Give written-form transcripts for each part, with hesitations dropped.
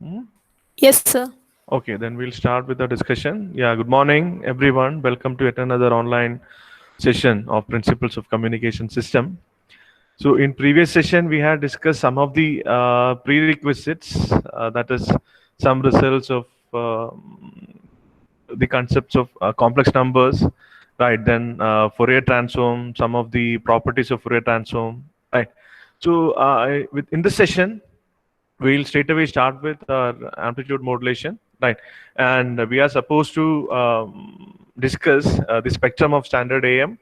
Hmm? Yes, sir. Okay, then we'll start with the discussion. Yeah, good morning, everyone. Welcome to yet another online session of Principles of Communication System. So, in previous session, we had discussed some of the prerequisites, that is, some results of the concepts of complex numbers, right? Then Fourier transform, some of the properties of Fourier transform, right? So, in this session, we'll straight away start with our amplitude modulation, right? And we are supposed to discuss the spectrum of standard AM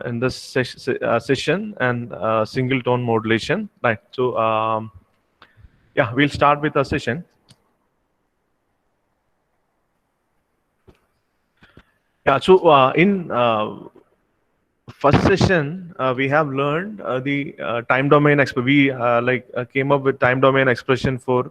in this session and single tone modulation, right? So yeah, we'll start with our session. Yeah, so in first session we have learned the time domain we came up with time domain expression for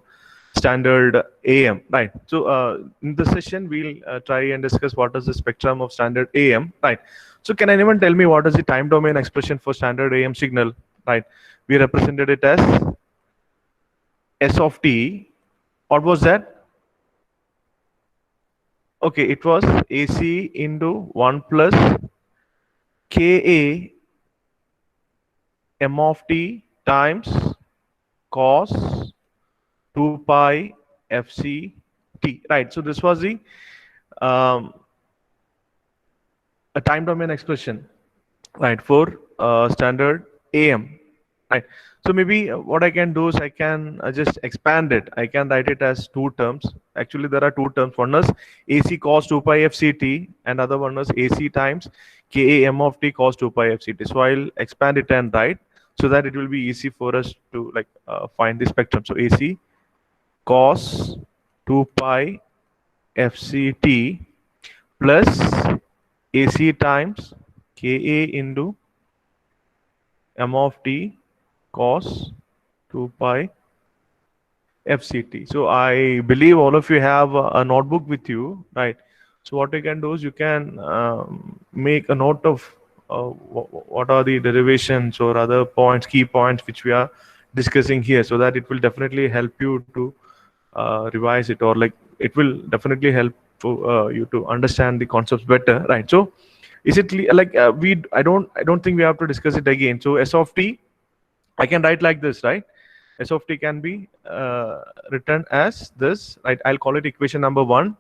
standard AM, right? So in this session we'll try and discuss what is the spectrum of standard AM, right? So can anyone tell me what is the time domain expression for standard AM signal, right? We represented it as S of t. What was that? Okay, it was AC into 1 plus Ka m of t times cos 2 pi fc t, right? So this was the um, a time domain expression, right, for standard AM, right? So maybe what I can do is I can just expand it. I can write it as two terms. Actually, there are two terms. One is AC cos 2 pi fct, and other one is AC times Ka m of t cos 2 pi fct. So I'll expand it and write so that it will be easy for us to find the spectrum. So AC cos 2 pi fct plus AC times Ka into m of t cos 2 pi fct. So I believe all of you have a notebook with you, right? So what you can do is you can make a note of what are the derivations or other points, key points which we are discussing here, so that it will definitely help you to revise it, or like it will definitely help for, you to understand the concepts better, right? So is it we I don't think we have to discuss it again. So S of t I can write like this, right? S of t can be written as this, right? I'll call it equation number one.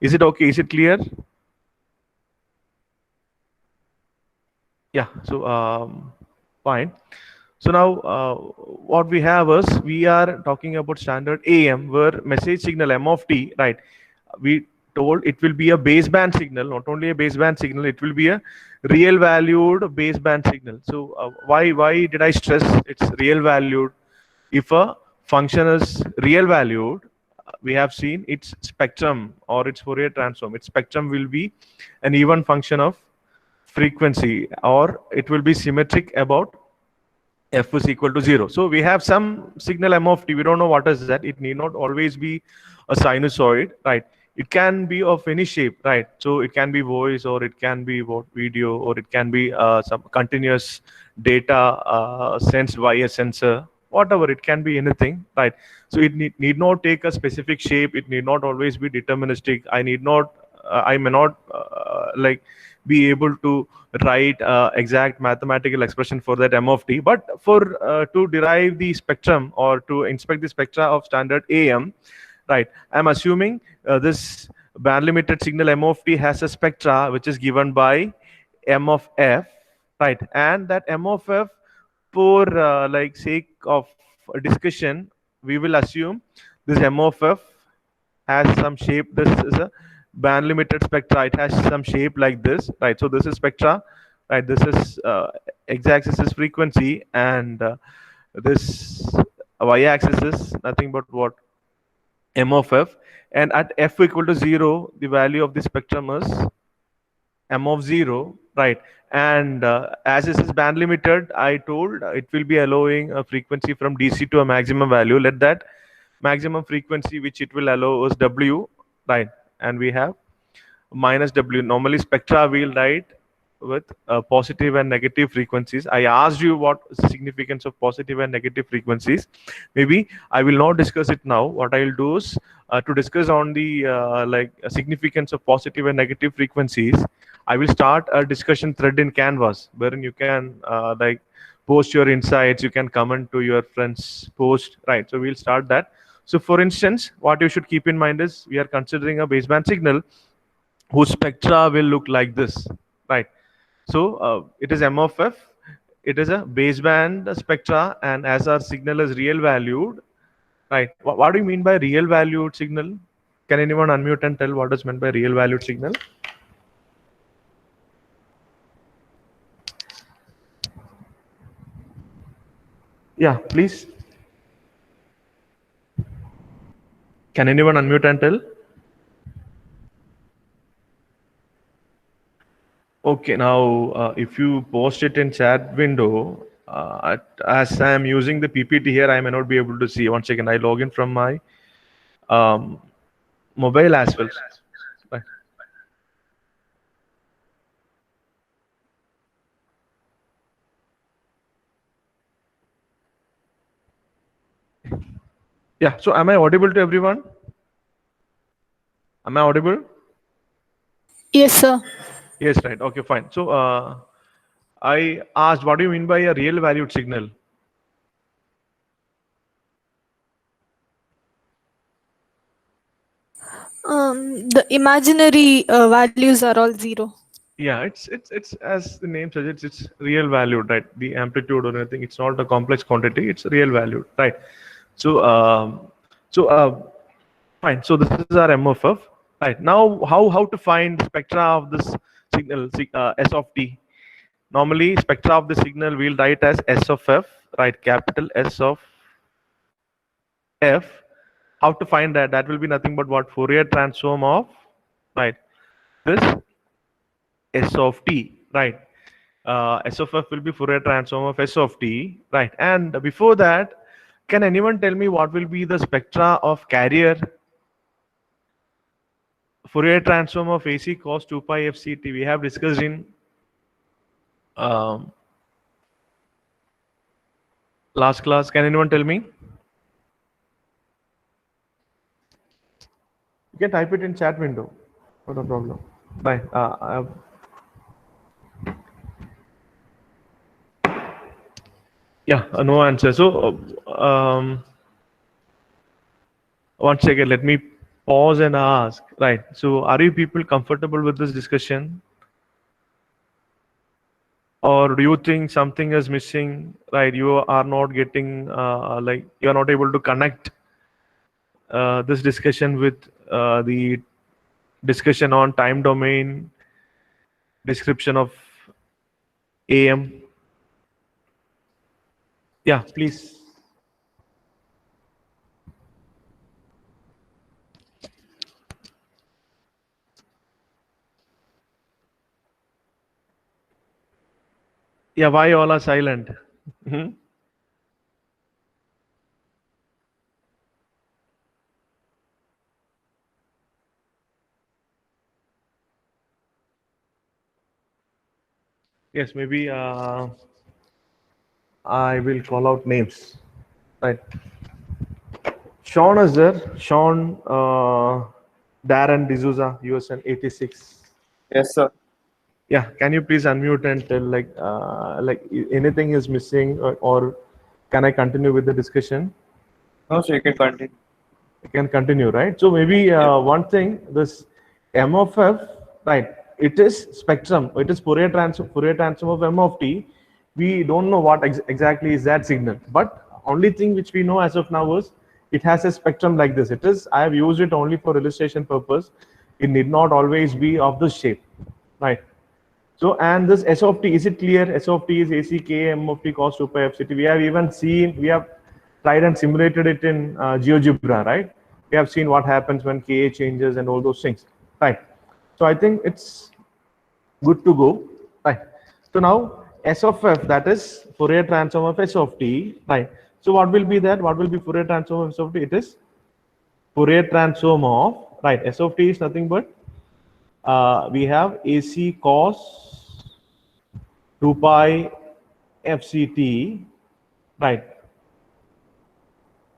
Is it okay? Is it clear? Yeah. So fine. So now what we have is we are talking about standard AM where message signal M of t, right? We told it will be a baseband signal, not only a baseband signal, it will be a real valued baseband signal. So why did I stress it's real valued? If a function is real valued, we have seen its spectrum or its Fourier transform. Its spectrum will be an even function of frequency, or it will be symmetric about f is equal to 0. So we have some signal m of t. We don't know what is that. It need not always be a sinusoid, right? It can be of any shape, right? So it can be voice, or it can be what video, or it can be some continuous data sensed by a sensor. Whatever, it can be anything, right? So it need not take a specific shape. It need not always be deterministic. I may not be able to write exact mathematical expression for that m of t, but for to derive the spectrum or to inspect the spectra of standard AM, right? I'm assuming this band limited signal m of t has a spectra which is given by m of f, right? And that m of f, for sake of discussion, we will assume this m of f has some shape. This is a band limited spectra. It has some shape like this, right? So this is spectra, right? This is x-axis is frequency, and this y-axis is nothing but what, m of f. And at f equal to 0, the value of the spectrum is m of 0, right? And as this is band limited, I told it will be allowing a frequency from DC to a maximum value. Let that maximum frequency which it will allow is W, right? And we have minus W. Normally spectra we'll write with positive and negative frequencies. I asked you what is the significance of positive and negative frequencies. Maybe I will not discuss it now. What I will do is to discuss on the significance of positive and negative frequencies. I will start a discussion thread in Canvas wherein you can post your insights. You can comment to your friends' post, right? So we'll start that. So for instance, what you should keep in mind is we are considering a baseband signal whose spectra will look like this, right? So it is M of F. It is a baseband spectra, and as our signal is real valued, right? What do you mean by real valued signal? Can anyone unmute and tell what is meant by real valued signal? Yeah, please. Can anyone unmute and tell? Okay, now if you post it in chat window, as I am using the PPT here, I may not be able to see. One second, I log in from my mobile as well. Right. Yeah, so am I audible to everyone? Am I audible? Yes, sir. Yes, right. Okay, fine. So I asked, what do you mean by a real valued signal? The imaginary values are all zero. Yeah, it's as the name suggests, it's real valued, right? The amplitude or anything, it's not a complex quantity, it's real valued, right? So fine. So this is our MFF, right? Now how to find spectra of this signal, S of t? Normally spectra of the signal we'll write as S of F, right? Capital S of F. How to find that? That will be nothing but what? Fourier transform of, right, this S of t, right? S of F will be Fourier transform of S of t, right? And before that, can anyone tell me what will be the spectra of carrier? Fourier transform of AC cos 2 pi FCT. We have discussed in um, last class. Can anyone tell me? You can type it in chat window. Not a problem. Bye. Yeah, no answer. So, one second, let me pause and ask. Right. So, are you people comfortable with this discussion? Or do you think something is missing? Right. You are not getting, you are not able to connect this discussion with the discussion on time domain, description of AM. Yeah, please. Yeah, why all are silent? Mhm. Yes, maybe I will call out names. Right. Sean is there. Sean, Darren D'Souza, USN 86. Yes, sir. Yeah, can you please unmute and tell anything is missing, or can I continue with the discussion? No, so you can continue. I can continue, right? So maybe one thing, this M of F, right? It is spectrum. It is Fourier transform of M of t. We don't know what exactly is that signal, but only thing which we know as of now is it has a spectrum like this. It is. I have used it only for illustration purpose. It need not always be of this shape, right? So, and this S of t, is it clear? S of t is AC K M of t cos 2 pi FCT. We have even seen, we have tried and simulated it in GeoGebra, right? We have seen what happens when Ka changes and all those things, right? So I think it's good to go, right? So now S of F, that is Fourier transform of S of t, right? So what will be that? What will be Fourier transform of S of t? It is Fourier transform of, right? S of t is nothing but we have AC cos 2 pi FCT, right,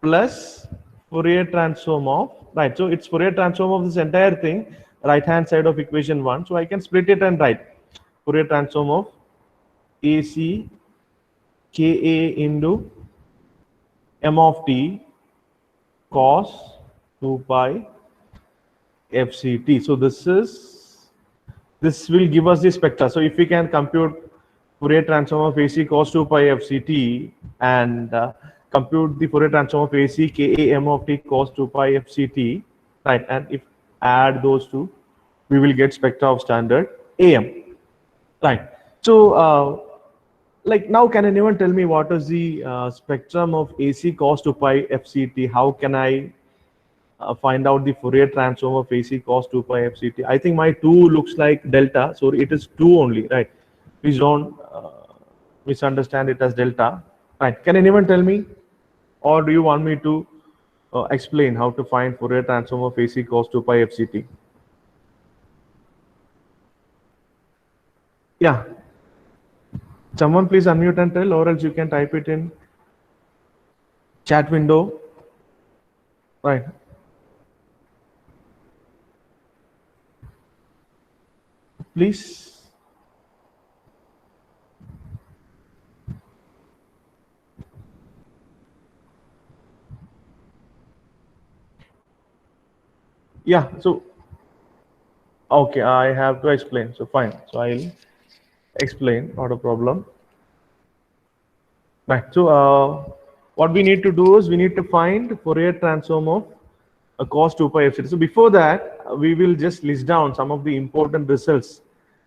plus Fourier transform of, right, so it's Fourier transform of this entire thing, right hand side of equation 1. So I can split it and write Fourier transform of AC KA into M of t cos 2 pi FCT. So this will give us the spectra. So if we can compute Fourier transform of AC cos 2 pi FCT and compute the Fourier transform of AC KA M of t cos 2 pi FCT, right, and if add those two, we will get spectra of standard AM, right. So like now, can anyone tell me what is the spectrum of AC cos 2 pi FCT? How can I find out the Fourier transform of AC cos 2 pi FCT? I think my 2 looks like delta, so it is 2 only, right? Please don't misunderstand it as delta, right? Can anyone tell me, or do you want me to explain how to find Fourier transform of AC cos 2 pi FCT? Yeah. Someone please unmute and tell, or else you can type it in chat window, right? Please. Yeah, so okay, I have to explain. So fine. So I'll explain, not a problem. Right. So what we need to do is we need to find Fourier transform of cos 2 pi FCT. So before that, we will just list down some of the important results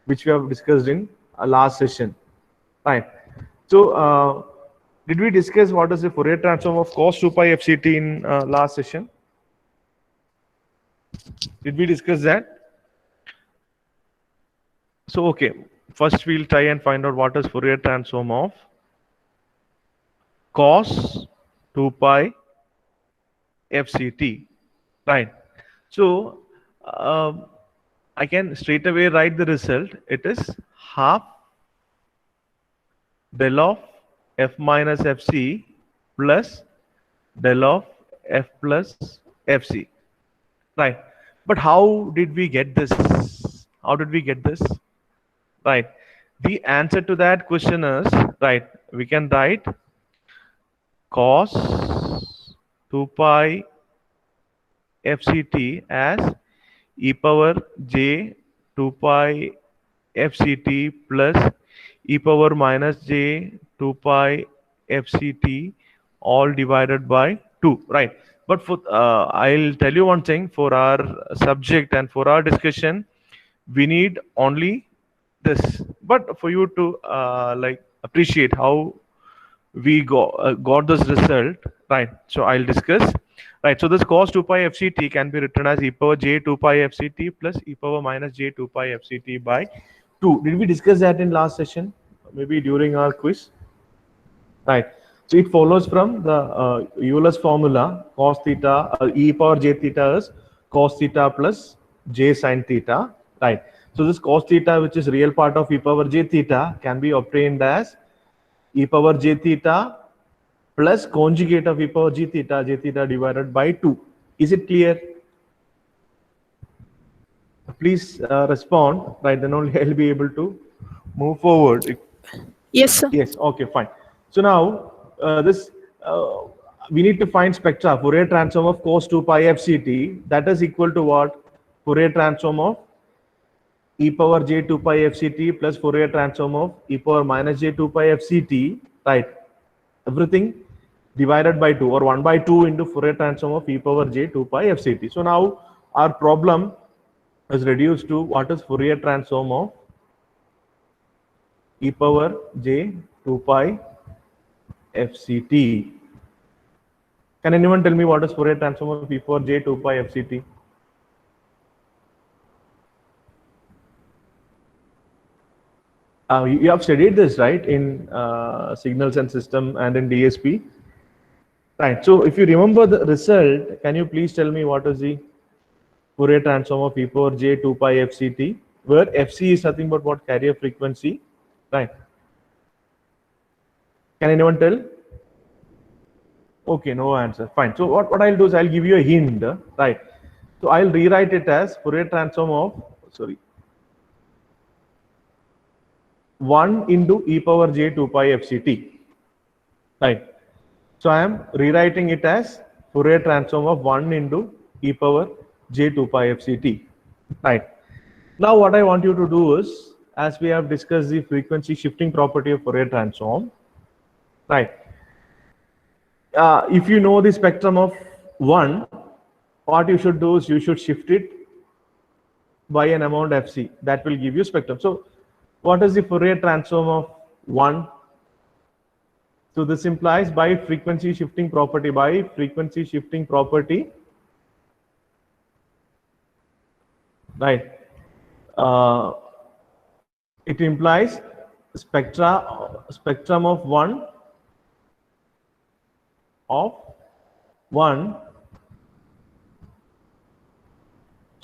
which we have discussed in last session. Right. So did we discuss what is the Fourier transform of cos 2 pi FCT in last session? Did we discuss that? So okay, first we'll try and find out what is Fourier transform of cos 2 pi FCT, right? So I can straight away write the result. It is half del of f minus fc plus del of f plus fc, right? But how did we get this? How did we get this? Right. The answer to that question is, right, we can write cos 2 pi FCT as e power j 2 pi FCT plus e power minus j 2 pi FCT all divided by 2, right? But for I'll tell you one thing, for our subject and for our discussion, we need only this. But for you to like appreciate how we got this result, right? So I'll discuss, right? So this cos 2 pi FCT can be written as e power j 2 pi FCT plus e power minus j 2 pi FCT by 2. Did we discuss that in last session? Maybe during our quiz, right? So it follows from the Euler's formula, cos theta, e power j theta is cos theta plus j sin theta, right? So this cos theta, which is real part of e power j theta, can be obtained as e power j theta plus conjugate of e power j theta divided by 2. Is it clear? Please respond, right? Then only I'll be able to move forward. Yes, sir. Yes, okay, fine. So now we need to find spectra, Fourier transform of cos 2 pi FCT, that is equal to what? Fourier transform of e power j 2 pi FCT plus Fourier transform of e power minus j 2 pi FCT, right? Everything divided by 2, or 1 by 2 into Fourier transform of e power j 2 pi FCT. So now our problem is reduced to what is Fourier transform of e power j 2 pi FCT. Can anyone tell me what is Fourier transform of e power j 2 pi FCT? You have studied this, right, in signals and system and in DSP, right? So if you remember the result, can you please tell me what is the Fourier transform of e power j 2 pi FCT, where FC is nothing but what? Carrier frequency, right? Can anyone tell? Okay, no answer. Fine. So what I'll do is I'll give you a hint, right? So I'll rewrite it as Fourier transform of, sorry, 1 into e power j 2 pi fct, right? So I am rewriting it as Fourier transform of 1 into e power j 2 pi fct, right? Now what I want you to do is, as we have discussed the frequency shifting property of Fourier transform, right? If you know the spectrum of 1, what you should do is you should shift it by an amount fc. That will give you spectrum. So what is the Fourier transform of 1? So this implies by frequency shifting property, right? It implies spectrum of 1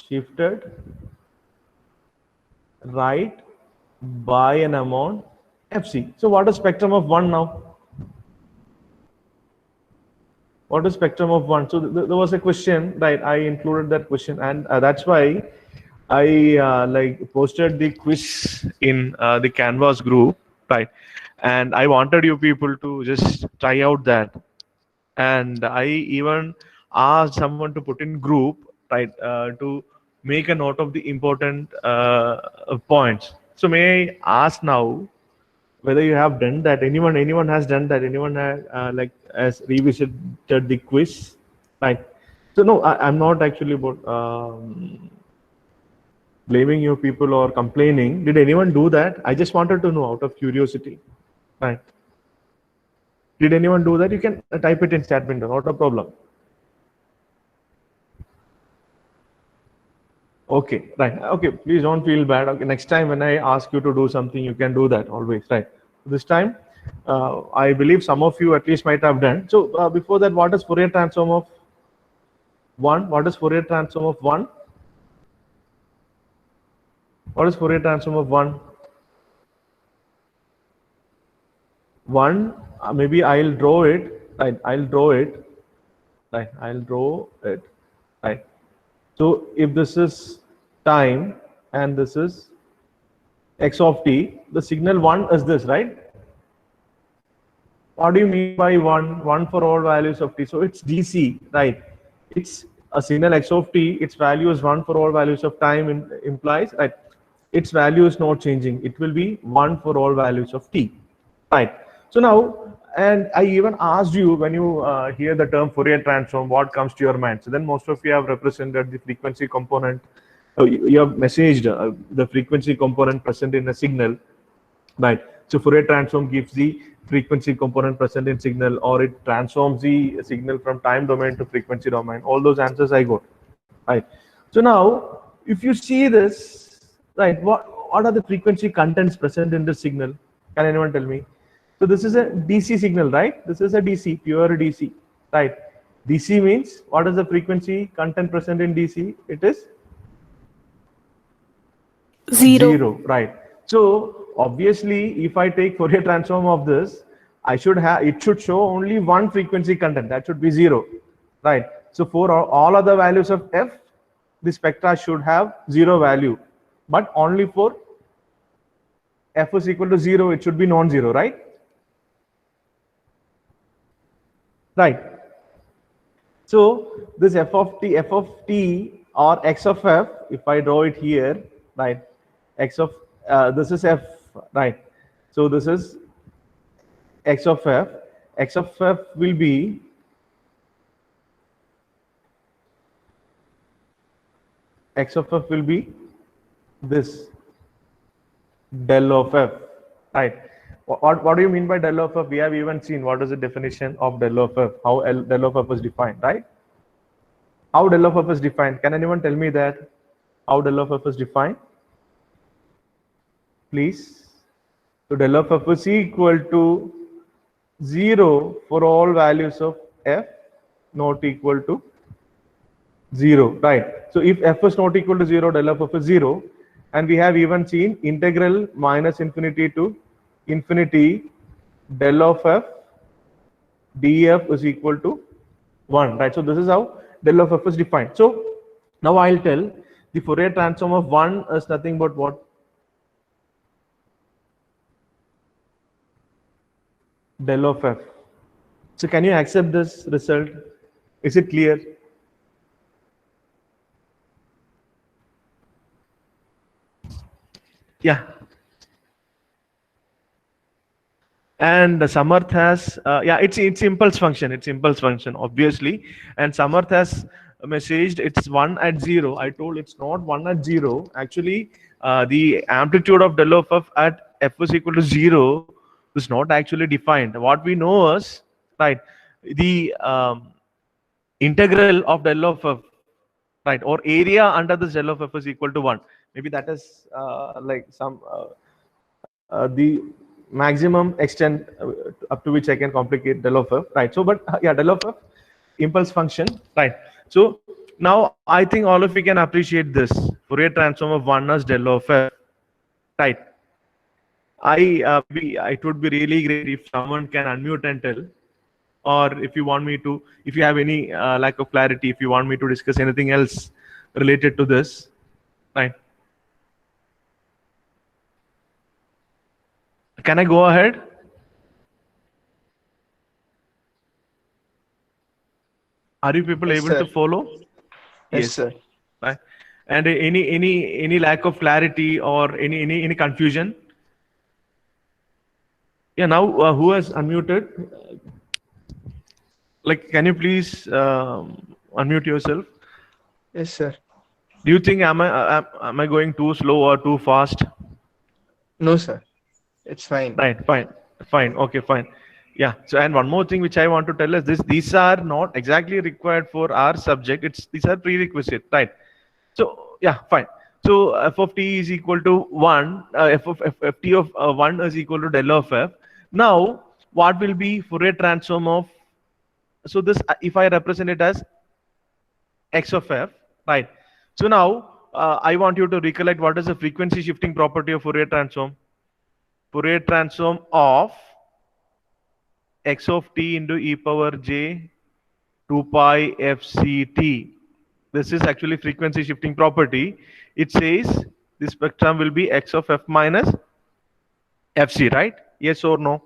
shifted right by an amount fc. So what is spectrum of 1 now? What is spectrum of 1? So there was a question, right? I included that question, and that's why I like posted the quiz in the Canvas group, right? And I wanted you people to just try out that. And I even asked someone to put in group, right, to make a note of the important points. So may I ask now whether you have done that? Anyone has done that? Anyone like has revisited the quiz, right? So no, I'm not actually about blaming you people or complaining. Did anyone do that? I just wanted to know out of curiosity, right? Did anyone do that? You can type it in chat window, not a problem. Okay, right. Okay, please don't feel bad. Okay, next time when I ask you to do something, you can do that always, right? This time, I believe some of you at least might have done. So before that, what is Fourier transform of 1? What is Fourier transform of 1? What is Fourier transform of 1? 1, maybe I'll draw it, right? I'll draw it, right? Right? So if this is time and this is x of t, the signal 1 is this, right? What do you mean by 1? 1 for all values of t. So it's DC, right? It's a signal x of t, its value is 1 for all values of time, implies, right? Its value is not changing. It will be 1 for all values of t, right? So now, and I even asked you, when you hear the term Fourier transform, what comes to your mind? So then most of you have represented the frequency component. You have messaged the frequency component present in a signal, right? So Fourier transform gives the frequency component present in signal, or it transforms the signal from time domain to frequency domain. All those answers I got, right? So now, if you see this, right, what are the frequency contents present in this signal? Can anyone tell me? So this is a DC signal, right? This is a DC, pure DC, right? DC means, what is the frequency content present in DC? It is 0. Right? So obviously, if I take Fourier transform of this, it should show only one frequency content, that should be 0, right? So for all other values of f, the spectra should have 0 value, but only for f is equal to 0, it should be non-zero, right? Right. So this f of t or x of f, if I draw it here, right, x of this is f, right? So this is x of f. X of f will be this del of f, right? What do you mean by del of f? We have even seen what is the definition of del of f, how del of f is defined, right? How del of f is defined? Can anyone tell me that? How del of f is defined? Please. So del of f is equal to 0 for all values of f not equal to 0, right? So if f is not equal to 0, del of f is 0, and we have even seen integral minus infinity to infinity del of f df is equal to 1, right? So this is how del of f is defined. So now I'll tell the Fourier transform of 1 is nothing but what? Del of f. So can you accept this result? Is it clear? Yeah. And Samarth has, yeah, it's impulse function. It's impulse function, obviously. And Samarth has messaged it's 1 at 0. I told it's not 1 at 0. Actually, the amplitude of del of f at f is equal to 0 is not actually defined. What we know is, right, the integral of del of f, right, or area under this del of f is equal to 1. Maybe that is like some the maximum extent up to which I can complicate del of f, right? So, but yeah, del of f, impulse function, right? So now I think all of you can appreciate this Fourier transform of 1 as del of f, right? It would be really great if someone can unmute and tell, or if you want me to, if you have any lack of clarity, if you want me to discuss anything else related to this, right? Can I go ahead? Are you people Yes, able sir. to follow? Yes, sir. Right. And any lack of clarity or any confusion? Yeah. Now, who has unmuted? Like, can you please unmute yourself? Yes, sir. Do you think am I going too slow or too fast? No, sir. It's fine. Right. Fine. Okay. Fine. Yeah. So, and one more thing which I want to tell is this: these are not exactly required for our subject. These are prerequisite, right? So yeah, fine. So f of t is equal to 1. F t of 1 is equal to del of f. Now, what will be Fourier transform of? So this, if I represent it as x of f, right? So now I want you to recollect what is the frequency shifting property of Fourier transform. Fourier transform of x of t into e power j 2 pi f c t. This is actually frequency shifting property. It says the spectrum will be x of f minus fc, right? Yes or no?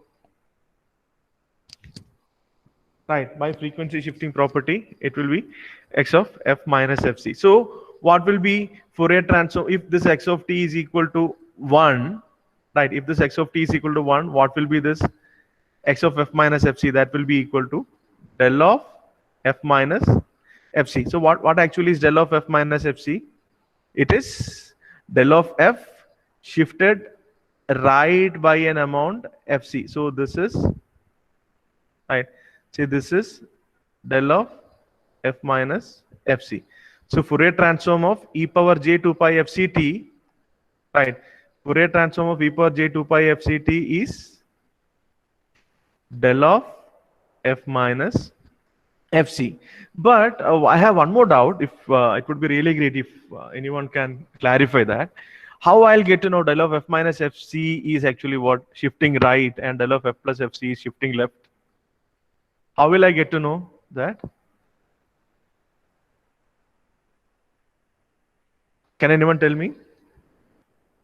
Right, by frequency shifting property, it will be x of f minus fc. So what will be Fourier transform if this x of t is equal to 1, right? If this x of t is equal to 1, what will be this x of f minus fc? That will be equal to del of f minus fc. So what actually is del of f minus fc? It is del of f shifted right by an amount fc. So this is, right, say this is del of f minus fc. So Fourier transform of e power j 2 pi fct, right? Fourier transform of e power j 2 pi fct is del of f minus fc. But I have one more doubt. If it would be really great if anyone can clarify that. How I'll get to know del of f minus fc is actually what? Shifting right, and del of f plus fc is shifting left. How will I get to know that? Can anyone tell me?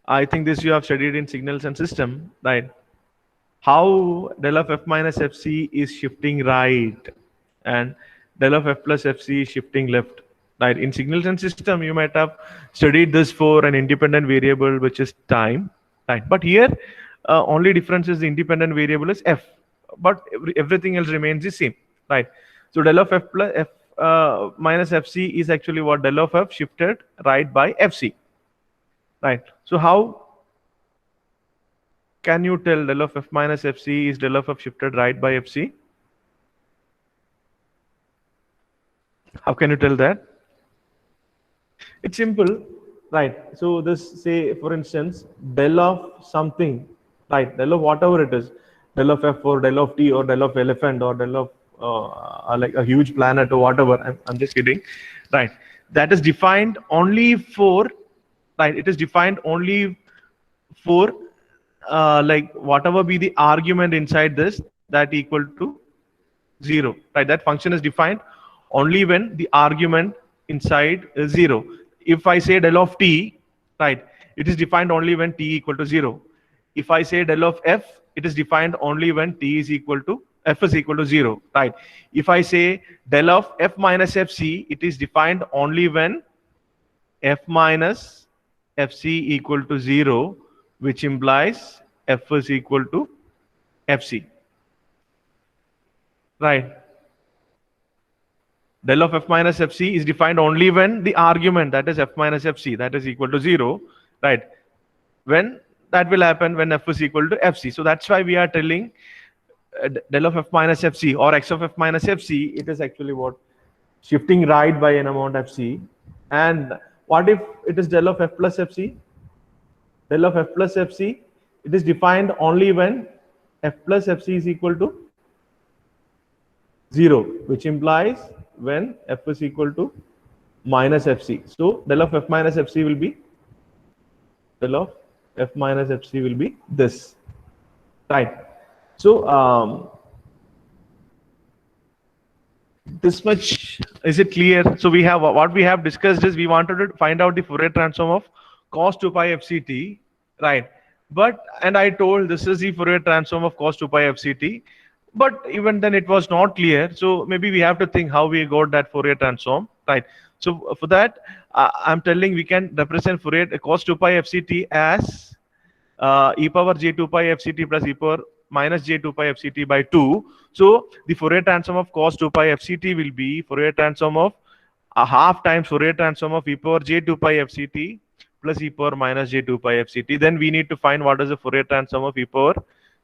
I think this you have studied in signals and system, right? How del of f minus fc is shifting right and del of f plus fc is shifting left, right? In signals and system, you might have studied this for an independent variable, which is time, right? But here, only difference is the independent variable is f, but everything else remains the same, right? So del of f plus f minus fc is actually what? Del of f shifted right by fc, right? So how can you tell del of f minus fc is del of f shifted right by fc? How can you tell that? It's simple, right? So this, say for instance, del of something, right? Del of whatever it is, del of f or del of t or del of elephant or del of like a huge planet or whatever. I'm just kidding, right? That is defined only for, right? It is defined only for like whatever be the argument inside this, that equal to 0, right? That function is defined only when the argument inside is 0. If I say del of t, right, it is defined only when t equal to 0. If I say del of f, it is defined only when t is equal to f is equal to 0, right? If I say del of f minus fc, it is defined only when f minus fc equal to 0, which implies f is equal to fc, right? Del of f minus fc is defined only when the argument, that is f minus fc, that is equal to 0, right? When that will happen when f is equal to fc. So that's why we are telling del of f minus fc or x of f minus fc, it is actually what? Shifting right by n amount fc. And what if it is del of f plus fc? Del of f plus fc, it is defined only when f plus fc is equal to 0, which implies when f is equal to minus fc. So del of f minus fc will be, del of f minus fc will be this, right? So this much, is it clear? So we have, what we have discussed is we wanted to find out the Fourier transform of cos 2 pi fct, right? But, and I told this is the Fourier transform of cos 2 pi fct, but even then it was not clear. So maybe we have to think how we got that Fourier transform, right? So for that, I'm telling we can represent Fourier cos 2 pi fct as e power j 2 pi fct plus e power minus j 2 pi fct by 2. So the Fourier transform of cos 2 pi fct will be Fourier transform of a half times Fourier transform of e power j 2 pi fct plus e power minus j 2 pi fct. Then we need to find what is the Fourier transform of e power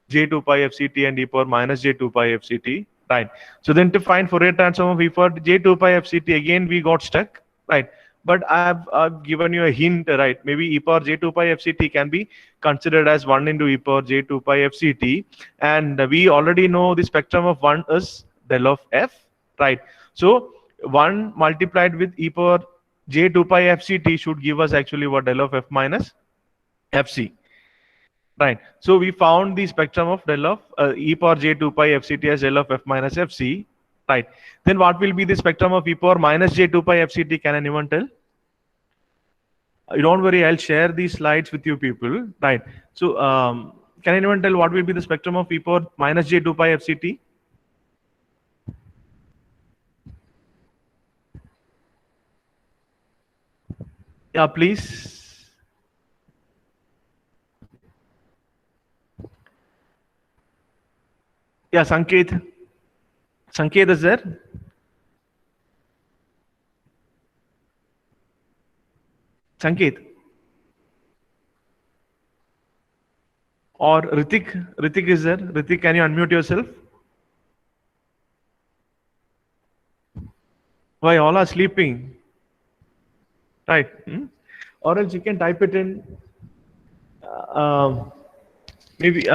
j 2 pi fct and e power minus j 2 pi fct, right? So then to find Fourier transform of e power j 2 pi fct, again we got stuck, right? But I've given you a hint, right? Maybe e power j 2 pi fct can be considered as 1 into e power j 2 pi fct, and we already know the spectrum of 1 is del of f, right? So 1 multiplied with e power j 2 pi fct should give us actually what? Del of f minus fc, right? So we found the spectrum of del of e power j 2 pi fct as del of f minus fc, right? Then what will be the spectrum of e power minus j 2 pi fct? Can anyone tell? Don't worry, I'll share these slides with you people, right? So can anyone tell what will be the spectrum of e power minus j 2 pi fct? Yeah, please. Yeah, Sanket. Sanket is there? Sanket. Or Ritik? Ritik is there? Ritik, can you unmute yourself? Why all are sleeping? Right. Or else you can type it in. Maybe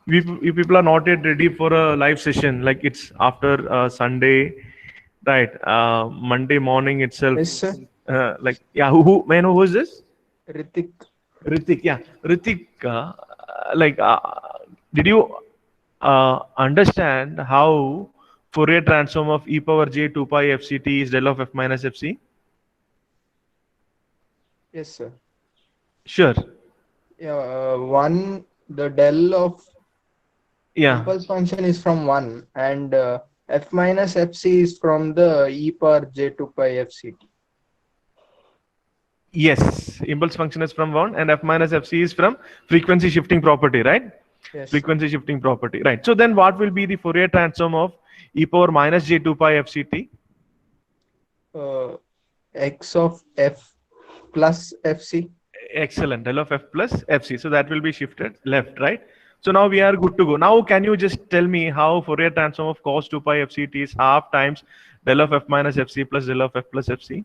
you people are not yet ready for a live session. Like it's after Sunday, right? Monday morning itself. Yes, sir. Like, yeah, who may I know who is this? Ritik. Ritik, yeah. Ritik, did you understand how Fourier transform of e power j 2 pi fct is del of f minus fc? Yes, sir. Sure. Yeah, the del of Yeah. impulse function is from 1 and f minus fc is from the e power j 2 pi fct. Yes. Impulse function is from 1 and f minus fc is from frequency shifting property, right? Yes. Frequency shifting property, right? So then what will be the Fourier transform of e power minus j 2 pi fct? X of f plus fc. Excellent. Del of f plus fc. So that will be shifted left, right? So now we are good to go. Now can you just tell me how Fourier transform of cos 2 pi fct is half times del of f minus fc plus del of f plus fc?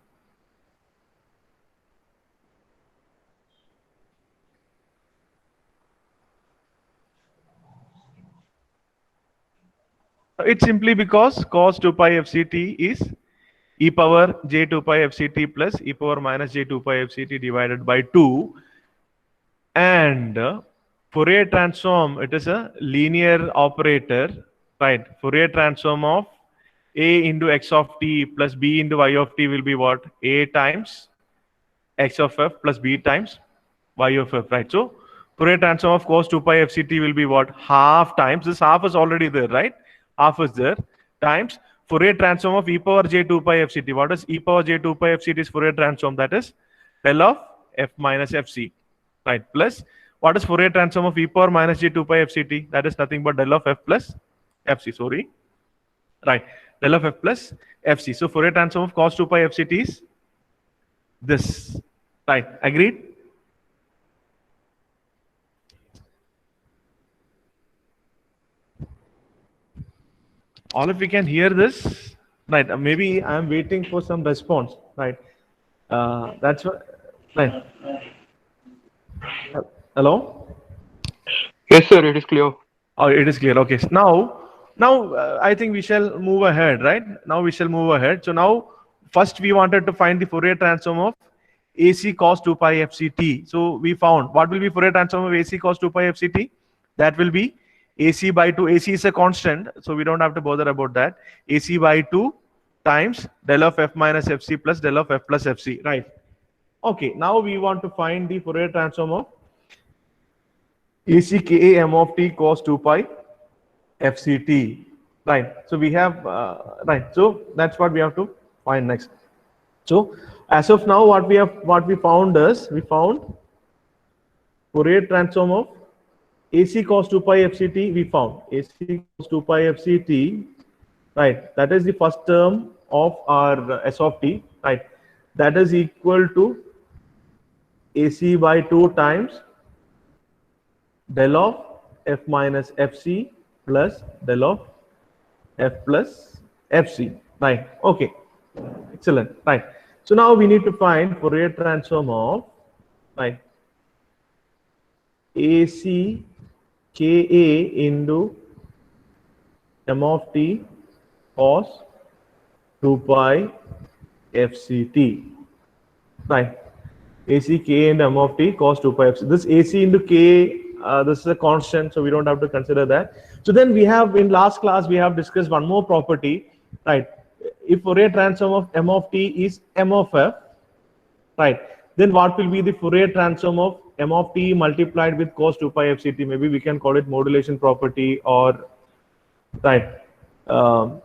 It's simply because cos 2 pi fct is e power j 2 pi fct plus e power minus j 2 pi fct divided by 2, and Fourier transform, it is a linear operator, right? Fourier transform of a into x of t plus b into y of t will be what? A times x of f plus b times y of f, right? So Fourier transform of cos 2 pi fct will be what? Half times, this half is already there, right? Half is there, times Fourier transform of e power j 2 pi fct. What is e power j 2 pi fct is Fourier transform? That is del of f minus fc, right? Plus, what is Fourier transform of e power minus j 2 pi fct? That is nothing but del of f plus fc, sorry, right? Del of f plus fc. So Fourier transform of cos 2 pi fct is this, right? Agreed? All of you can hear this, right? Maybe I'm waiting for some response, right? That's what, right? Hello? Yes, sir, it is clear. Oh, it is clear. Okay. Now, I think we shall move ahead, right? Now we shall move ahead. So now, first we wanted to find the Fourier transform of AC cos 2 pi fct. So we found what will be Fourier transform of AC cos 2 pi fct? That will be AC by 2. AC is a constant, so we don't have to bother about that. AC by 2 times del of f minus fc plus del of f plus fc, right? Okay. Now we want to find the Fourier transform of AC ka m of t cos 2 pi fct, right? So we have right. So that's what we have to find next. So as of now, what we found is we found Fourier transform of AC cos 2 pi fct. We found AC cos 2 pi fct, right? That is the first term of our s of t, right? That is equal to AC by 2 times del of f minus fc plus del of f plus fc, right? Okay, excellent, right? So now we need to find Fourier transform of, right, AC ka into m of t cos 2 pi fct, right? AC k into m of t cos 2 pi fct. This AC into k, this is a constant, so we don't have to consider that. So then we have, in last class, we have discussed one more property, right? If Fourier transform of m of t is m of f, right, then what will be the Fourier transform of m of t multiplied with cos 2 pi fct? Maybe we can call it modulation property, or, right?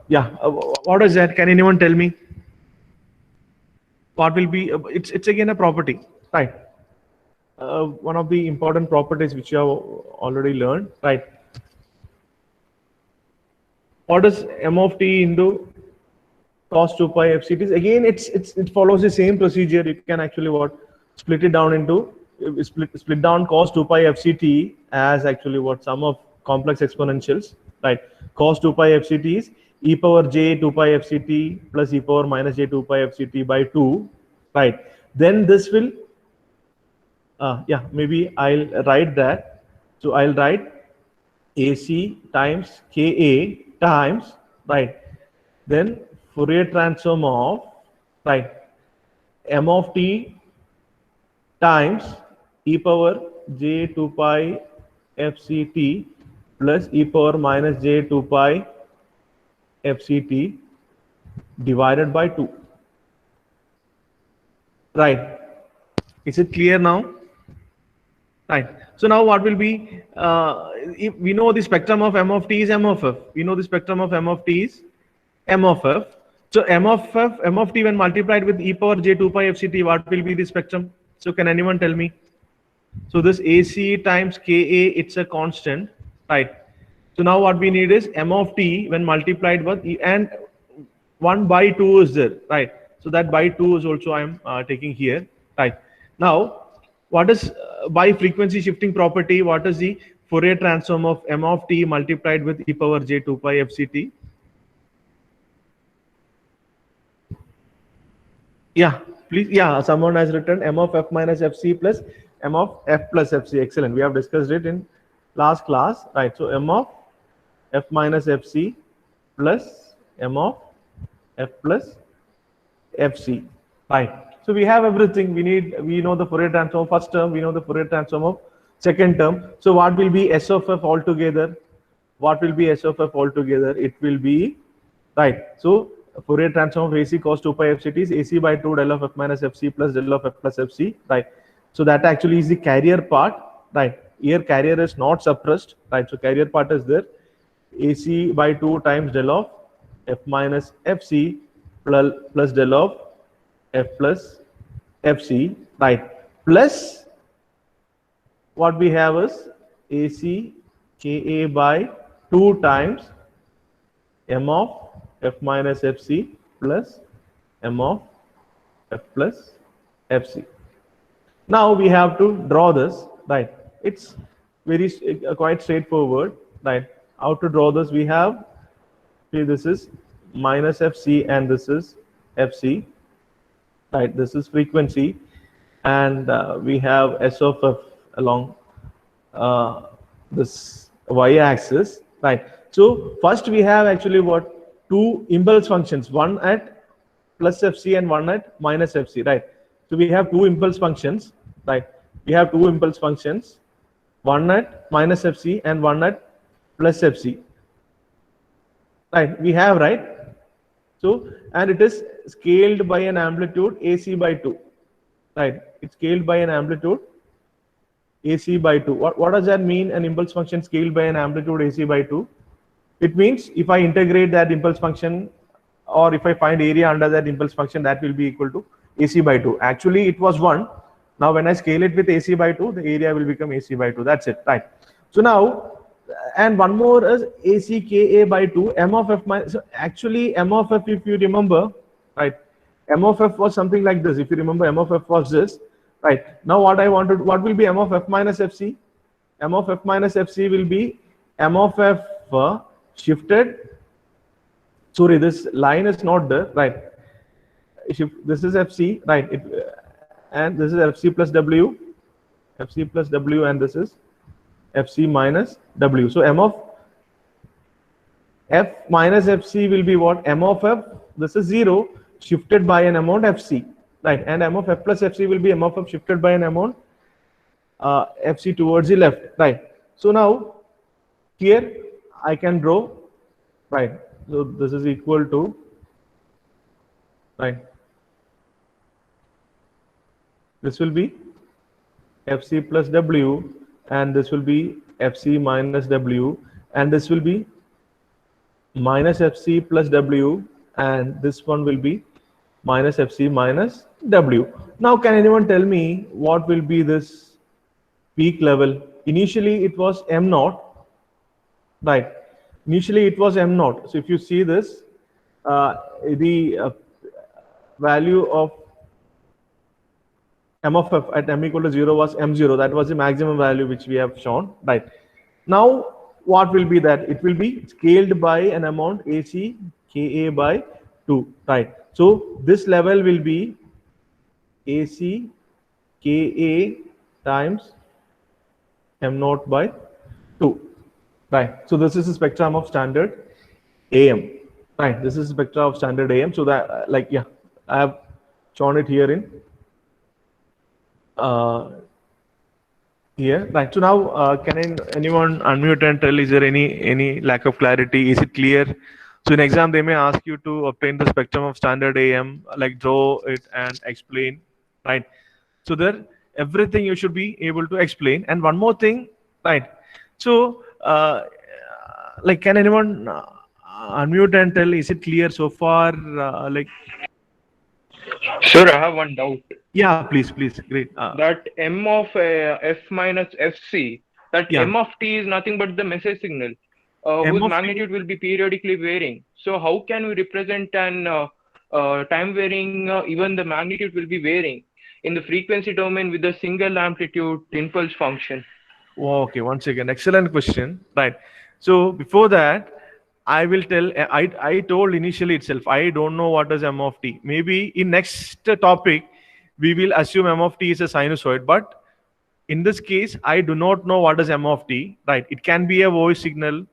Yeah, what is that? Can anyone tell me? What will be? It's again a property, right? One of the important properties which you have already learned, right? What is m of t into cos 2 pi fct is? Again, it follows the same procedure. You can actually what, split it down into split down cos 2 pi fct as actually what, sum of complex exponentials, right? Cos 2 pi fct is e power j 2 pi fct plus e power minus j 2 pi fct by 2, right? Then this will yeah, maybe I'll write that. So I'll write AC times KA times, right, then Fourier transform of, right, m of t times e power j 2 pi fct plus e power minus j 2 pi fct divided by 2, right? Is it clear now? Right. So now what will be, if we know the spectrum of m of t is m of f. We know the spectrum of m of t is m of f. So m of t when multiplied with e power j 2 pi fct, what will be the spectrum? So can anyone tell me? So this AC times Ka, it's a constant, right? So now what we need is m of t when multiplied with and 1 by 2 is there, right? So that by 2 is also I'm taking here, right? Now, what is by frequency shifting property? What is the Fourier transform of m of t multiplied with e power j 2 pi fct? Yeah, please. Yeah, someone has written m of f minus fc plus m of f plus fc. Excellent. We have discussed it in last class, right? So m of f minus fc plus m of f plus fc, right? So we have everything we need. We know the Fourier transform first term. We know the Fourier transform of second term. So what will be S of f altogether? What will be S of f altogether? It will be, right. So Fourier transform of AC cos 2 pi fct is AC by 2 del of f minus fc plus del of f plus fc, right. So that actually is the carrier part, right. Here carrier is not suppressed, right. So carrier part is there. AC by 2 times del of f minus fc plus del of f plus fc, right. Plus what we have is AC Ka by 2 times m of f minus fc plus m of f plus fc. Now we have to draw this, right. It's very quite straightforward, right. How to draw this? We have, see, this is minus fc and this is fc, right. This is frequency, and we have S of f along this y-axis, right. So first we have actually what, two impulse functions, one at plus fc and one at minus fc, right. So we have two impulse functions, right. We have two impulse functions, one at minus fc and one at plus fc, right. We have, right. So, and it is scaled by an amplitude AC by 2, right. It's scaled by an amplitude AC by 2. What does that mean? An impulse function scaled by an amplitude AC by 2. It means if I integrate that impulse function, or if I find area under that impulse function, that will be equal to AC by 2. Actually, it was 1. Now, when I scale it with AC by 2, the area will become AC by 2. That's it, right? So now, and one more is AC Ka by 2, M of f minus. So actually, M of f, if you remember, right? M of f was something like this. If you remember, M of f was this, right? Now, what what will be M of f minus fc? M of f minus fc will be M of f shifted. Sorry, this line is not there, right? This is fc, right? And this is fc plus w, and this is fc minus w. So M of f minus fc will be what? M of f, this is 0 shifted by an amount fc, right? And M of f plus fc will be M of f shifted by an amount fc towards the left, right? So now here I can draw, right? So this is equal to, right, this will be fc plus w, and this will be fc minus w, and this will be minus fc plus w, and this one will be minus fc minus w. Now, can anyone tell me what will be this peak level? Initially it was m naught, right? Initially it was m naught. So if you see this, the value of m of f at m equal to 0 was m0. That was the maximum value which we have shown, right? Now what will be that? It will be scaled by an amount AC Ka by 2, right? So this level will be AC Ka times m naught by 2, right? So this is the spectrum of standard AM, right? This is the spectrum of standard AM. So that, like, yeah, I have shown it here in here, right? So now, can anyone unmute and tell, is there any lack of clarity? Is it clear? So in exam, they may ask you to obtain the spectrum of standard AM, like draw it and explain, right? So there, everything you should be able to explain. And one more thing, right? So, like, can anyone unmute and tell, is it clear so far? Like, Sir, I have one doubt. yeah, please, great. That M of f minus fc, that Yeah. M of t is nothing but the message signal, M whose of t- magnitude will be periodically varying. So how can we represent an time varying, even the magnitude will be varying in the frequency domain with a single amplitude impulse function? Okay, once again, excellent question. Right. So before that, I will tell. I told initially itself, I don't know what is m of t. Maybe in next topic, we will assume m of t is a sinusoid. But in this case, I do not know what is m of t. Right. It can be a voice signal.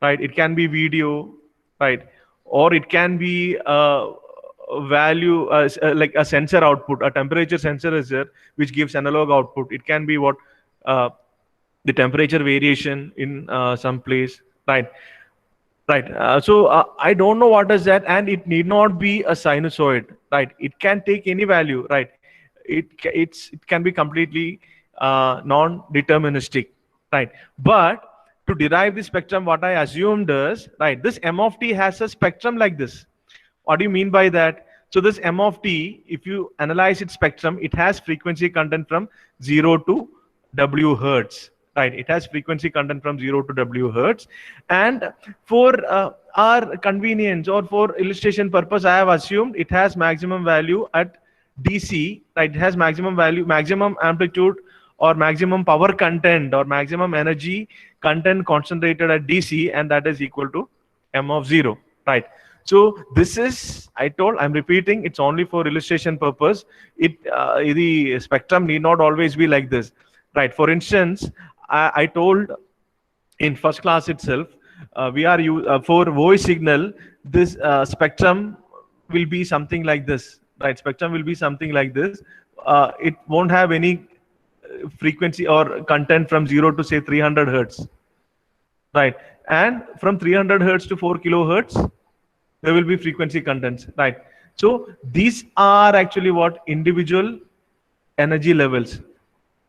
Right. It can be video. Right. Or it can be a value like a sensor output. A temperature sensor is there which gives analog output. It can be what, the temperature variation in some place, right? Right. I don't know what is that, and it need not be a sinusoid, right? It can take any value, right? It can be completely non-deterministic, right? But to derive the spectrum, what I assumed is, right, this m of t has a spectrum like this. What do you mean by that? So this m of t, if you analyze its spectrum, it has frequency content from 0 to w hertz, right? It has frequency content from 0 to w hertz. And for our convenience or for illustration purpose, I have assumed it has maximum value at DC, right? It has maximum value, maximum amplitude or maximum power content or maximum energy content concentrated at DC, and that is equal to m of 0, right? So this is, I'm repeating, it's only for illustration purpose. The spectrum need not always be like this, right? For instance, I told in first class itself, for voice signal, this spectrum will be something like this, right? Spectrum will be something like this. It won't have any frequency or content from 0 to say 300 hertz, right? And from 300 hertz to 4 kilohertz, there will be frequency contents, right? So these are actually what individual energy levels.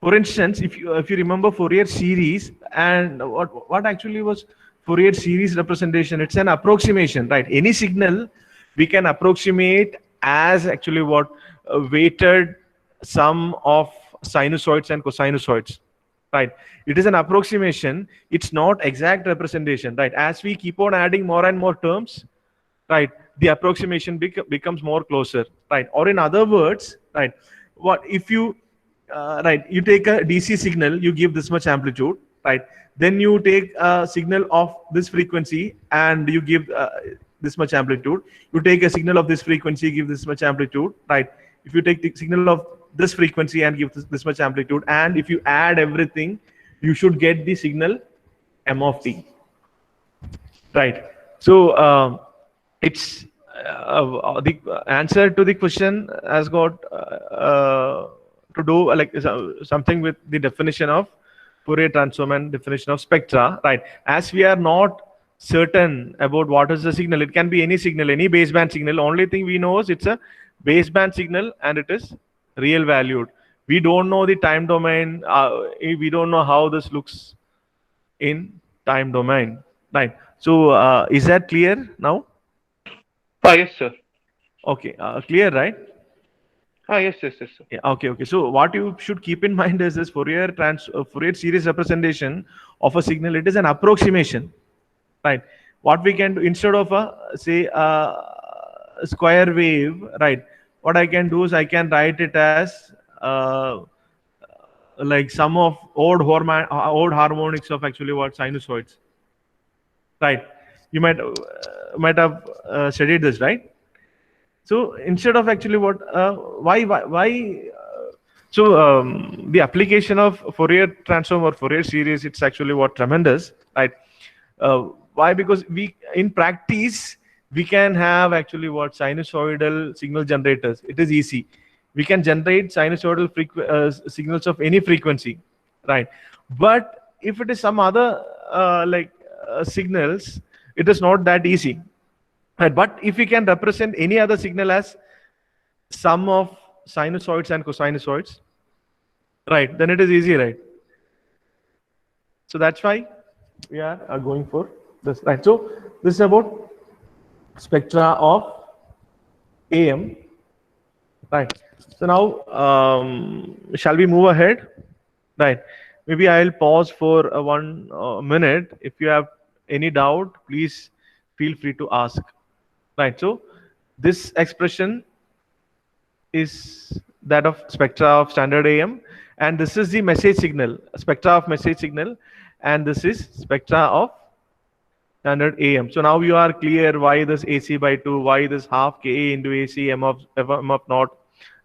For instance, if you remember Fourier series, and what actually was Fourier series representation? It's an approximation, right? Any signal we can approximate as actually what weighted sum of sinusoids and cosinusoids, right? It is an approximation. It's not exact representation, right? As we keep on adding more and more terms, right, the approximation becomes more closer, right? Or in other words, right, what if you right, you take a DC signal, you give this much amplitude, right? Then you take a signal of this frequency and you give this much amplitude. You take a signal of this frequency, give this much amplitude, right? If you take the signal of this frequency and give this much amplitude, and if you add everything, you should get the signal m of t, right? So it's the answer to the question has got to do like something with the definition of Fourier transform and definition of spectra, right? As we are not certain about what is the signal, it can be any signal, any baseband signal. Only thing we know is it's a baseband signal and it is real valued. We don't know the time domain. We don't know how this looks in time domain, right? So is that clear now? Yes, sir. Okay, clear, right? Yes, sir. Yeah, okay. So what you should keep in mind is this Fourier series representation of a signal. It is an approximation, right? What we can do instead of a square wave, right? What I can do is I can write it as like sum of odd harmonics of actually what sinusoids, right? You might have studied this, right? So instead of actually what the application of Fourier transform or Fourier series, it's actually what tremendous, right? Why? Because in practice we can have actually what sinusoidal signal generators. It is easy. We can generate sinusoidal signals of any frequency, right? But if it is some other signals, it is not that easy. Right, but if we can represent any other signal as sum of sinusoids and cosinusoids, right, then it is easy, right? So that's why we are going for this, right? So this is about spectra of AM, right? So now shall we move ahead, right? Maybe I'll pause for 1 minute. If you have any doubt, please feel free to ask. Right, so this expression is that of spectra of standard AM, and this is the message signal, spectra of message signal, and this is spectra of standard AM. So now you are clear why this AC by 2, why this half Ka into AC m of naught,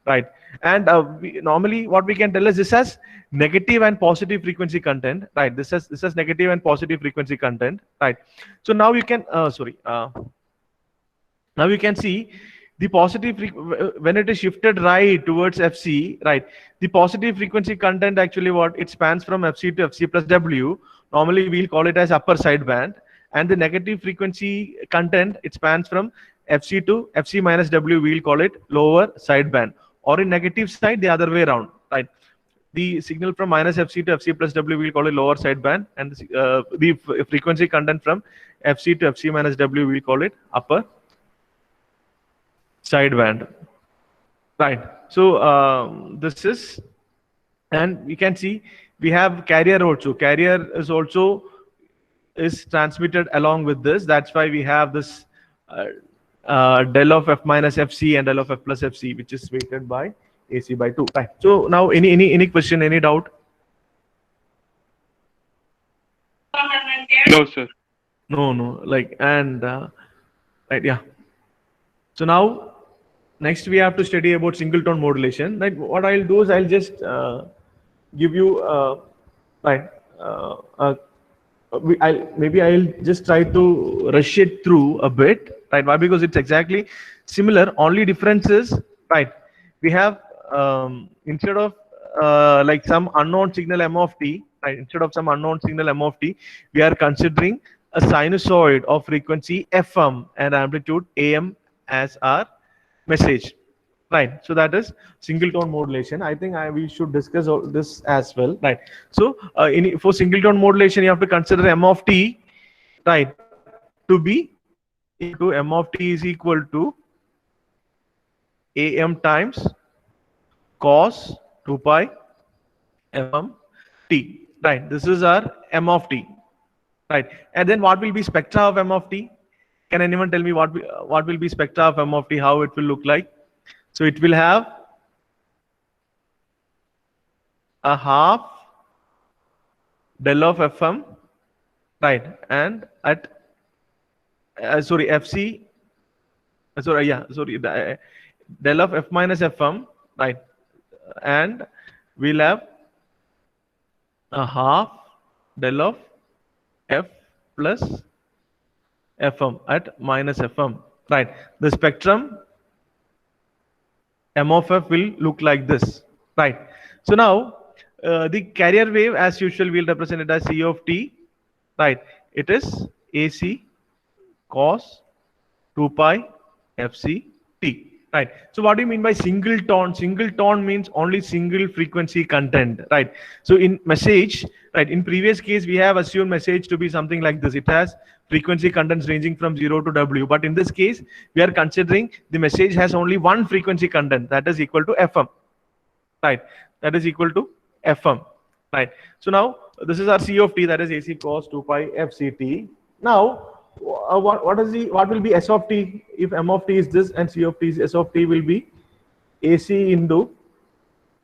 right? And normally what we can tell is this has negative and positive frequency content, right? This has negative and positive frequency content, right? So now you can now you can see the positive when it is shifted right towards FC, right, the positive frequency content actually what it spans from FC to FC plus W. Normally we'll call it as upper sideband, and the negative frequency content it spans from FC to FC minus W. We'll call it lower sideband, or in negative side the other way around, right? The signal from minus FC to FC plus W we'll call it lower sideband, and the frequency content from FC to FC minus W we'll call it upper sideband, right? So this is, and we can see we have carrier also. Carrier is transmitted along with this. That's why we have this del of F minus FC and del of F plus FC, which is weighted by AC by 2. Right. So now any question, any doubt? No, sir. No, like, and right, yeah. So now next we have to study about singleton modulation. Like, what I'll do is I'll just give you right. I'll just try to rush it through a bit, right? Why? Because it's exactly similar. Only difference is, right, we have instead of like some unknown signal M of t, right? Instead of some unknown signal M of t, we are considering a sinusoid of frequency FM and amplitude AM as our message, right? So that is singleton modulation. I think we should discuss all this as well, right? So for singleton modulation, you have to consider M of t, right, to be equal to M of t is equal to AM times cos 2 pi FM t, right? This is our M of t, right? And then what will be spectra of M of t? Can anyone tell me what will be spectra of M of t, how it will look like? So it will have a half del of FM, right? And at FC, del of F minus FM, right? And we'll have a half del of F plus FM at minus FM, right? The spectrum M of F will look like this, right? So now the carrier wave, as usual, we'll represent it as C of t, right? It is AC cos 2 pi FC t, right? So what do you mean by single tone? Single tone means only single frequency content, right? So in message, right, in previous case, we have assumed message to be something like this. It has frequency contents ranging from 0 to W. But in this case, we are considering the message has only one frequency content, that is equal to FM, right? That is equal to FM, right? So now this is our C of t, that is AC cos 2 pi FCT. Now, what will be S of t if M of t is this and C of t is S of t will be AC into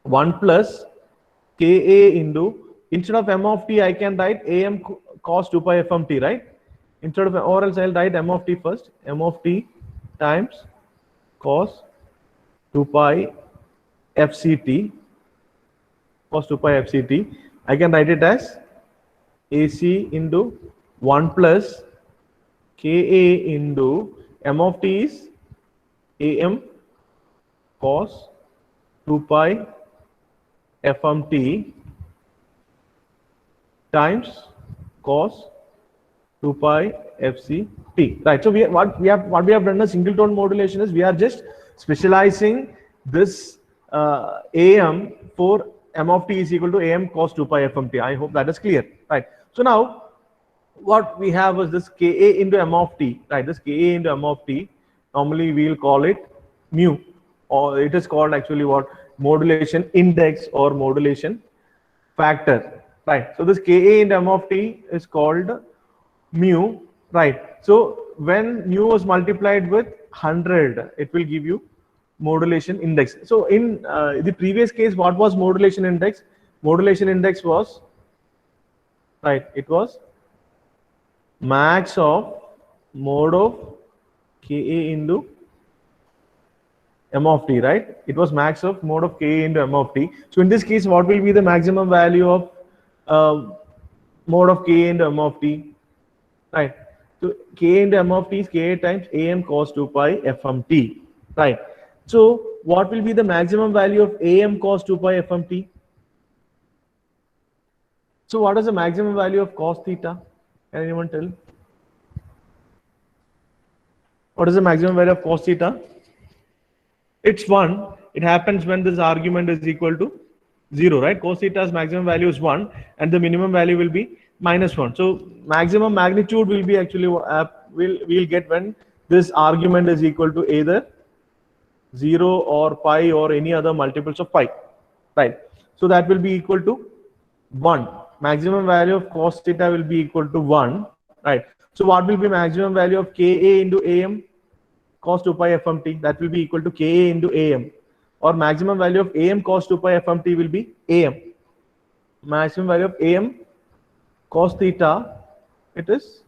1 plus Ka into, instead of M of t, I can write AM cos 2 pi FM t, right? Instead of, or else I'll write M of t first, M of t times cos 2 pi FCT, cos 2 pi FCT. I can write it as AC into 1 plus Ka into M of t is AM cos 2 pi FMT times cos 2 pi FCT, right? So what we have done in singleton modulation is we are just specializing this AM for M of t is equal to AM cos 2 pi FMT. I hope that is clear, right? So now what we have is this Ka into M of t, right? This Ka into M of t, normally we'll call it mu, or it is called actually what? Modulation index or modulation factor, right? So this Ka into M of t is called mu, right? So when mu was multiplied with 100, it will give you modulation index. So in the previous case, what was modulation index? Modulation index was, right, it was max of mode of Ka into M of t, right? It was max of mode of Ka into M of t. So in this case, what will be the maximum value of mode of Ka into M of t, right? So Ka into M of t is Ka times AM cos 2 pi FMT, right? So what will be the maximum value of AM cos 2 pi FMT? So what is the maximum value of cos theta? Can anyone tell? What is the maximum value of cos theta? It's 1. It happens when this argument is equal to 0, right? Cos theta's maximum value is 1 and the minimum value will be -1. So maximum magnitude will be actually we'll get when this argument is equal to either 0 or pi or any other multiples of pi, right? So that will be equal to 1. Maximum value of cos theta will be equal to 1, right? So what will be maximum value of Ka into Am cos 2 pi FMT? That will be equal to Ka into Am, or maximum value of Am cos 2 pi FMT will be Am. Maximum value of Am cos theta, it is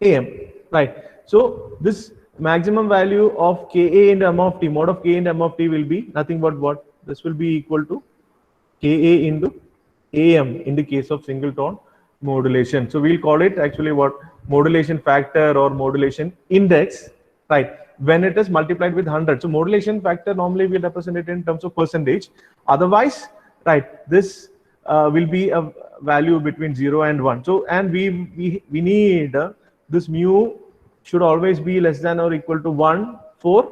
Am, right? So this maximum value of Ka into M of t, mod of K into M of t will be nothing but what? This will be equal to Ka into Am in the case of single tone modulation. So we'll call it actually what? Modulation factor or modulation index, right? When it is multiplied with 100. So modulation factor normally we represent it in terms of percentage. Otherwise, right, this will be a value between 0 and 1. So, and we need this mu should always be less than or equal to 1 for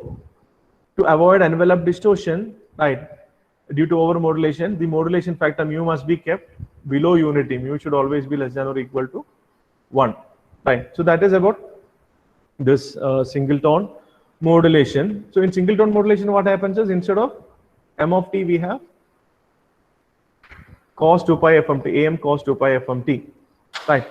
to avoid envelope distortion, right? Due to overmodulation, the modulation factor mu must be kept below unity. Mu should always be less than or equal to 1, right? So that is about this single tone modulation. So in single tone modulation, what happens is instead of M of t, we have cos 2 pi FMT, Am cos 2 pi FMT, right?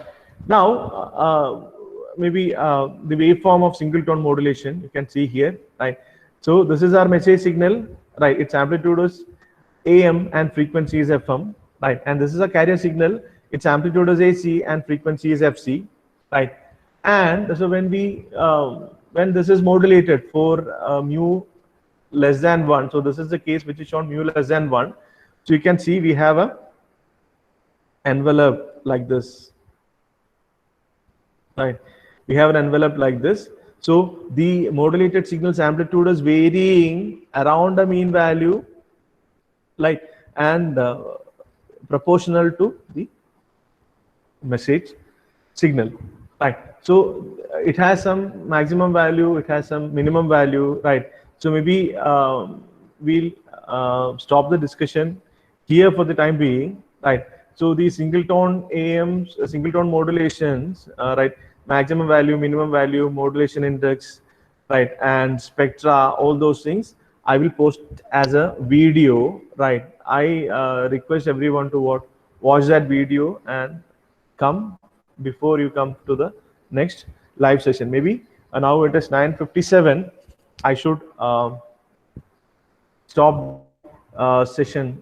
Now, maybe the waveform of single tone modulation, you can see here, right? So this is our message signal, right? Its amplitude is AM and frequency is FM, right? And this is a carrier signal, its amplitude is AC and frequency is FC, right? And so when when this is modulated for mu less than 1, so this is the case which is shown mu less than 1. So you can see we have a envelope like this, right? We have an envelope like this. So the modulated signal's amplitude is varying around the mean value, like, and proportional to the message signal, right? So it has some maximum value, it has some minimum value, right? So maybe we'll stop the discussion here for the time being, right? So the single tone AMs, single tone modulations, right? Maximum value, minimum value, modulation index, right? And spectra, all those things I will post as a video, right? I request everyone to watch that video and come before you come to the next live session. Maybe now it is 9:57. I should stop session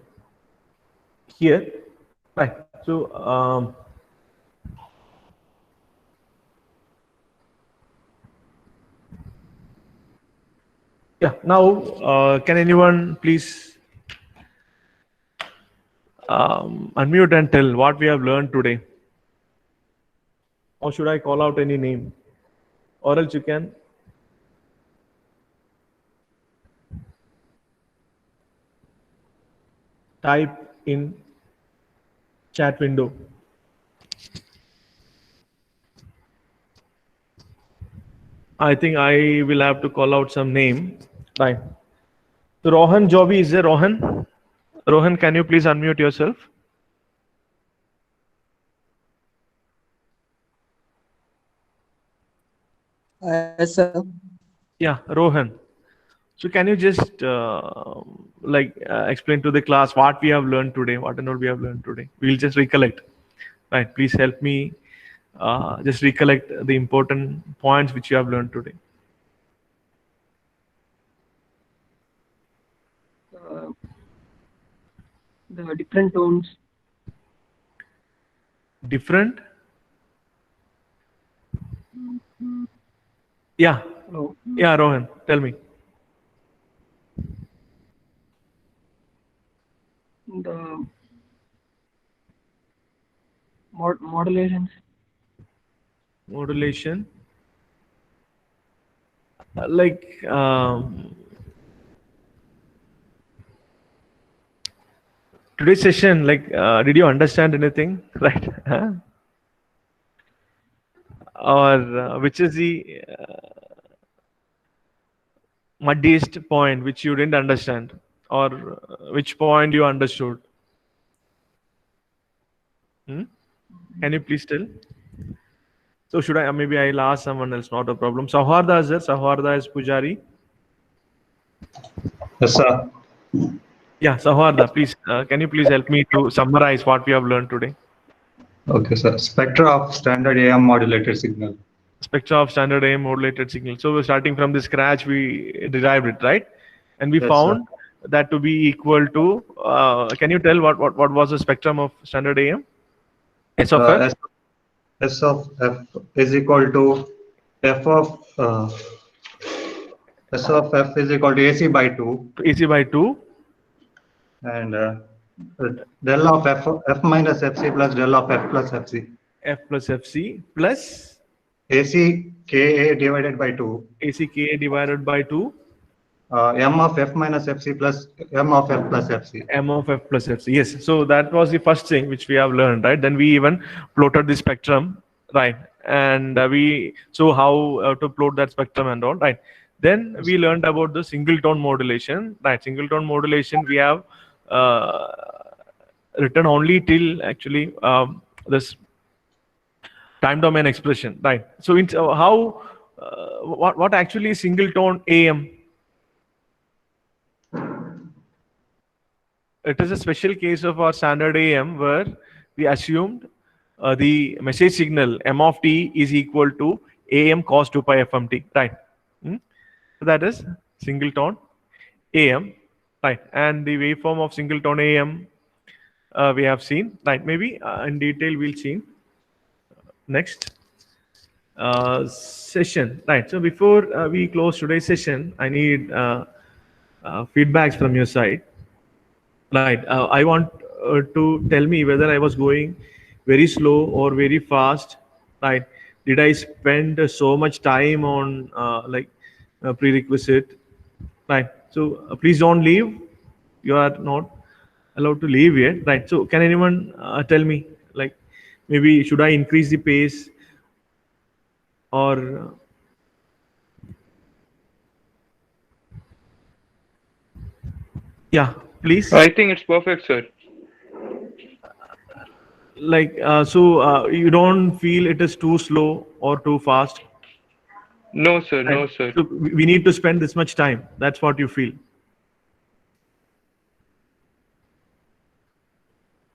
here, right? So yeah, now can anyone please unmute and tell what we have learned today? Or should I call out any name? Or else you can type in chat window. I think I will have to call out some name. Right. So Rohan Joby, is there Rohan? Rohan, can you please unmute yourself? Yes, sir. Yeah, Rohan. So can you just explain to the class what we have learned today, what and all we have learned today? We'll just recollect. Right. Please help me just recollect the important points which you have learned today. The different tones. Different? Yeah. Hello. Yeah, Rohan, tell me. The modulations. Modulation. like today's session, like did you understand anything? Right? Huh? Or which is the muddiest point which you didn't understand, or which point you understood? Hmm? Can you please tell? So should I? Maybe I'll ask someone else. Not a problem. Saharda is there. Saharda is Pujari. Yes, sir. Yeah, Saharda, please. Can you please help me to summarize what we have learned today? Okay, sir. Spectra of standard AM modulated signal. Spectra of standard AM modulated signal. So we're starting from the scratch, we derived it, right? And we Yes, found that to be equal to. Can you tell what was the spectrum of standard AM? S of F. S of F is equal to F of S of F is equal to AC by 2, AC by 2. and del of F minus FC plus del of F plus FC. F plus FC plus AC KA divided by 2. AC Ka divided by 2. M of F minus FC plus M of F plus FC. M of F plus FC. Yes. So that was the first thing which we have learned, right? Then we even plotted the spectrum, right? And we so how to plot that spectrum and all, right? Then we learned about the single tone modulation, right? Single tone modulation we have written only till actually this time domain expression, right? So in how what actually is single tone AM? It is a special case of our standard AM where we assumed the message signal M of t is equal to AM cos 2 pi FMT, right? So that is single tone AM, right? And the waveform of single tone AM we have seen, right? Maybe in detail we'll see next session, right? So before we close today's session, I need feedbacks from your side. Right. I want to tell me whether I was going very slow or very fast. Right. Did I spend so much time on prerequisite? Right. So please don't leave. You are not allowed to leave yet. Right. So can anyone tell me, like, maybe should I increase the pace or yeah, please. I think it's perfect, sir. Like so you don't feel it is too slow or too fast? No, sir. No, sir. So we need to spend this much time. That's what you feel?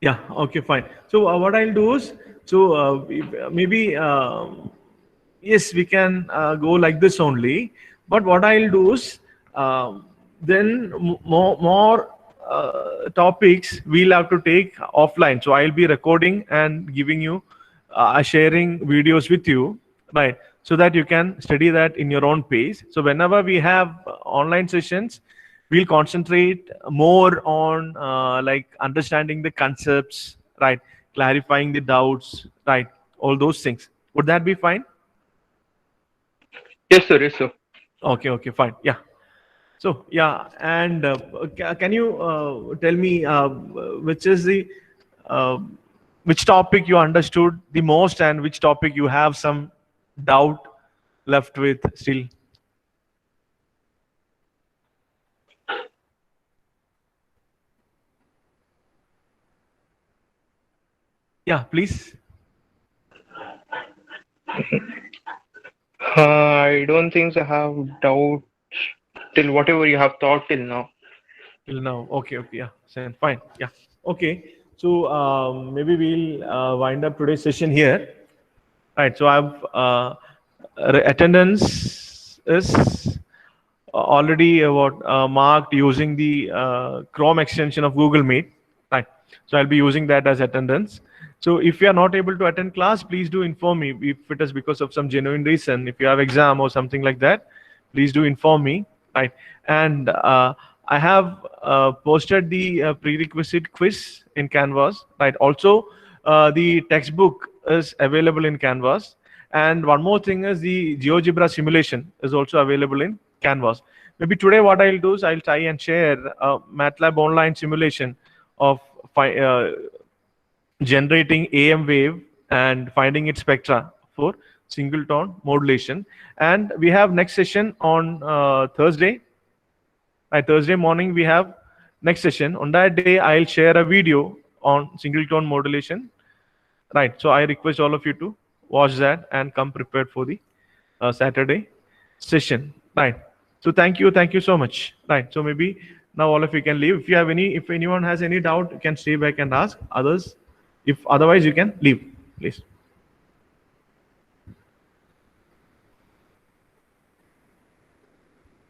Yeah. Okay. Fine. So what I'll do is, so maybe yes, we can go like this only. But what I'll do is, then more topics we'll have to take offline. So I'll be recording and giving you, sharing videos with you, right? So that you can study that in your own pace. So whenever we have online sessions, we'll concentrate more on like understanding the concepts, right? Clarifying the doubts, right? All those things. Would that be fine? Yes, sir. Yes, sir. Okay. Okay. Fine. Yeah. So yeah, and can you tell me which is the which topic you understood the most and which topic you have some doubt left with still? Yeah, please. I don't think I have doubt till whatever you have thought till now. Till now. Okay. Okay. Yeah. Fine. Yeah. Okay. So maybe we'll wind up today's session here. Right. So I've attendance is already marked using the Chrome extension of Google Meet. Right. So I'll be using that as attendance. So if you are not able to attend class, please do inform me. If it is because of some genuine reason, if you have exam or something like that, please do inform me. Right. And I have posted the prerequisite quiz in Canvas. Right. Also, the textbook is available in Canvas. And one more thing is the GeoGebra simulation is also available in Canvas. Maybe today what I'll do is I'll try and share a MATLAB online simulation of generating AM wave and finding its spectra for singleton modulation. And we have next session on Thursday. By Thursday morning, we have next session. On that day, I'll share a video on singleton modulation. Right. So I request all of you to watch that and come prepared for the Saturday session. Right. So thank you so much. Right. So maybe now all of you can leave. If anyone has any doubt, you can stay back and ask others. If otherwise, you can leave, please.